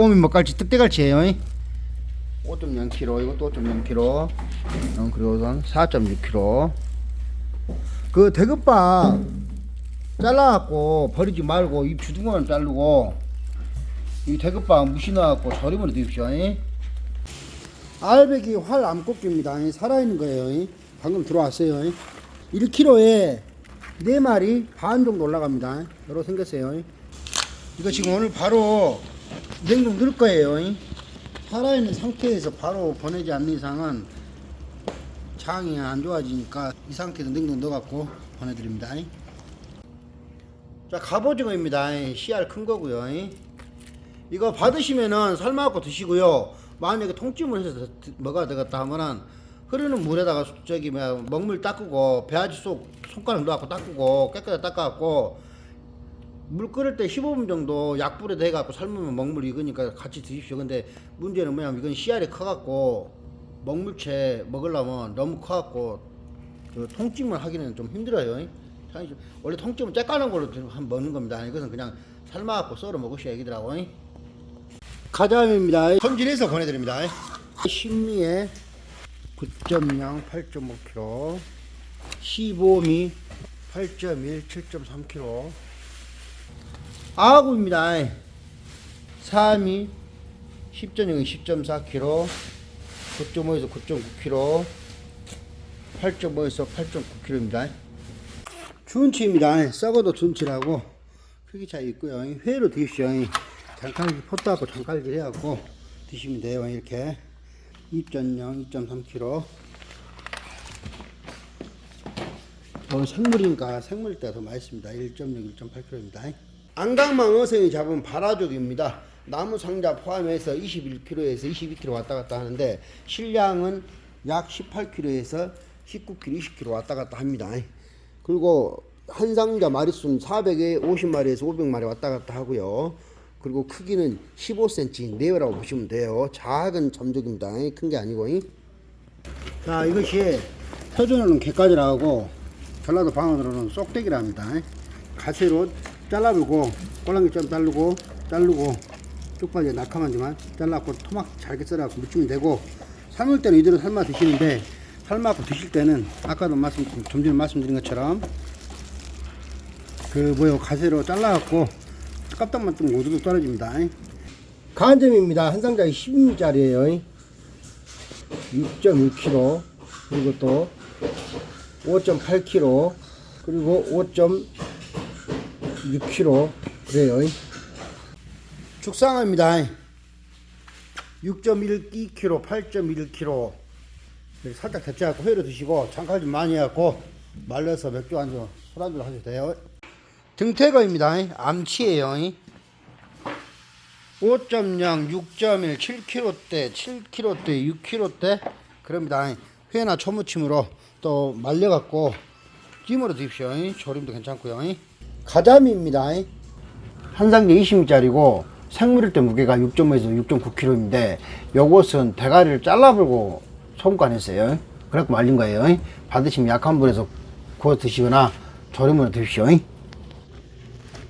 오미 먹갈치 특대갈치예요. 5.0kg, 이것도 5.0kg, 그리고 우선 4.6kg. 그 대급밥 잘라갖고 버리지 말고 이 주둥아를 자르고 이 대급밥 무시나갖고 절임으로 드십시오. 알배기 활 암꽃게입니다. 살아있는 거예요. 방금 들어왔어요. 1kg에 4마리 반 정도 올라갑니다. 이렇게 생겼어요. 이거 지금 오늘 바로 냉동 넣을 거예요. 살아있는 상태에서 바로 보내지 않는 이상은 장이 안 좋아지니까 이 상태에서 냉동 넣어갖고 보내드립니다. 자, 갑오징어입니다. 씨알 큰 거고요. 이거 받으시면은 삶아갖고 드시고요. 만약에 통찜을 해서 먹어야 되겠다 하면은 흐르는 물에다가 저기 먹물 닦고 배아지 속 손가락 넣어갖고 닦고 깨끗하게 닦아갖고 물 끓을 때 15분 정도 약불에 대갖고 삶으면 먹물이 익으니까 같이 드십시오. 근데 문제는 뭐냐면 이건 씨알이 커갖고 먹물채 먹으려면 너무 커갖고 통찜을 하기는 좀 힘들어요. 원래 통찜은 쬐까는 걸로 먹는 겁니다. 이것은 그냥 삶아갖고 썰어 먹으셔야 되더라고. 가자미입니다. 손질해서 보내드립니다. 신미에 9.0 8.5kg, 15미 8.1 7.3kg. 아구입니다. 3미 10.0 10.4kg, 9.5에서 9.9kg, 8.5에서 8.9kg입니다. 준치입니다. 썩어도 준치라고 크기 차이 있고요. 회로 드십시오. 장칼질 포트하고 장칼질 해갖고 드시면 돼요. 이렇게 2.0 2.3kg. 생물이니까 생물일 때가 더 맛있습니다. 1.6 1.8kg입니다. 안강망 어성이 잡은 바라족입니다. 나무 상자 포함해서 21kg에서 22kg 왔다 갔다 하는데 실량은 약 18kg에서 19kg 20kg 왔다 갔다 합니다. 그리고 한 상자 마리수는 450마리에서 500마리 왔다 갔다 하고요. 그리고 크기는 15cm 내외라고 보시면 돼요. 작은 점족입니다. 큰 게 아니고. 자, 이것이 서준어는 갯가지라고 전라도 방언으로는 쏙대기라 합니다. 가시로 잘라불고 꼴랑이 좀 자르고 쪽파지 낙하만지만 잘라갖고 토막 잘게 썰어갖고 무치면 되고, 삶을 때는 이대로 삶아 드시는데 삶아갖고 드실 때는 아까도 좀 전에 말씀드린 것처럼 가시로 잘라갖고 껍데기만 좀 오두둑 떨어집니다. 간점입니다. 한 상자에 10인짜리에요. 6.1kg, 그리고 또 5.8kg, 그리고 5.6kg 그래요. 죽상어입니다. 6.1kg, 8.1kg. 살짝 데쳐갖고 회로 드시고 장칼 좀 많이 해갖고 말려서 맥주 안주, 술 안주를 하셔도 돼요. 등태거입니다. 암치예요. 5.0, 6.1, 7kg대, 7kg대, 6kg대 그럽니다. 회나 초무침으로 또 말려갖고 찜으로 드십시오. 조림도 괜찮고요. 가자미입니다. 한 상자 20m짜리고 생물일 때 무게가 6.5에서 6.9kg인데 요것은 대가리를 잘라불고 소금간 했어요. 그래갖고 말린 거예요. 받으시면 약한 불에서 구워 드시거나 조림으로 드십시오.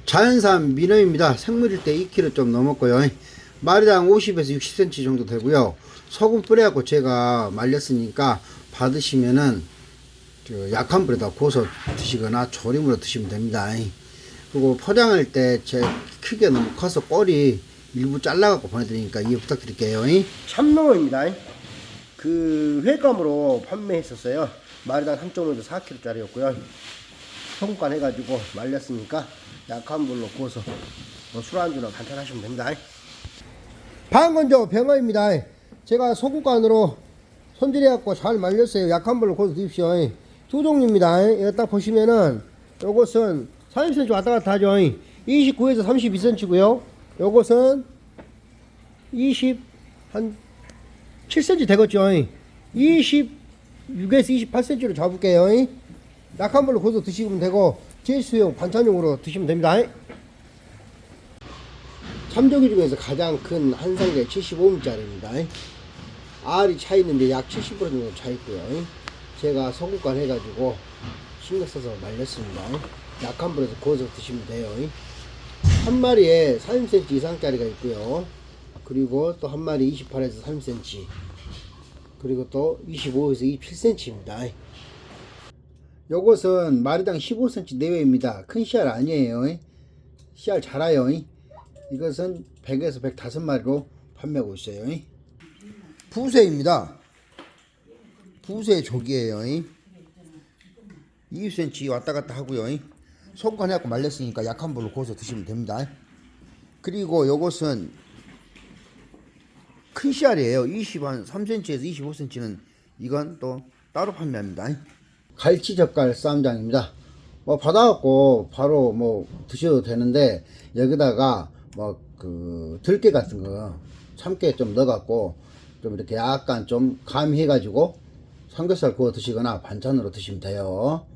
자연산 민어입니다. 생물일 때 2kg 좀 넘었고요. 마리당 50에서 60cm 정도 되고요. 소금 뿌려갖고 제가 말렸으니까 받으시면은 약한 불에다 구워서 드시거나 조림으로 드시면 됩니다. 그리고 포장할 때 제 크기가 너무 커서 꼬리 일부 잘라갖고 보내드리니까 이해 부탁드릴게요. 참농어입니다. 회감으로 판매했었어요. 마리당 3.5에서 4kg짜리였고요. 소금간 해가지고 말렸으니까 약한 불로 구워서 술안주나 간단하시면 됩니다. 방건조 병어입니다. 제가 소금간으로 손질해갖고 잘 말렸어요. 약한 불로 구워서 드십시오. 두 종류입니다. 이거 딱 보시면은 요것은 30cm 왔다 갔다 하죠. 29에서 32cm고요. 요것은 한 7cm 되겠죠. 26에서 28cm로 잡을게요. 약한 불로 구워서 드시면 되고 제수용 반찬용으로 드시면 됩니다. 참조기 중에서 가장 큰 한 상자에 75m짜리입니다. 알이 차 있는데 약 70% 정도 차 있고요. 제가 소금간 해가지고 신경 써서 말렸습니다. 약한 불에서 구워서 드시면 돼요. 한 마리에 30cm 이상짜리가 있고요. 그리고 또 한 마리 28에서 3cm. 그리고 또 25에서 27cm입니다. 요것은 마리당 15cm 내외입니다. 큰 씨알 아니에요. 씨알 자라요. 이것은 100에서 105마리로 판매하고 있어요. 부새입니다. 부새 조기예요. 20cm 왔다 갔다 하고요. 손간해갖고 말렸으니까 약한 불로 구워서 드시면 됩니다. 그리고 요것은 큰 씨알이에요. 3cm에서 25cm는 이건 또 따로 판매합니다. 갈치젓갈 쌈장입니다. 뭐 받아갖고 바로 뭐 드셔도 되는데 여기다가 뭐 그 들깨 같은 거 참깨 좀 넣어갖고 좀 이렇게 약간 좀 가미해가지고 삼겹살 구워 드시거나 반찬으로 드시면 돼요.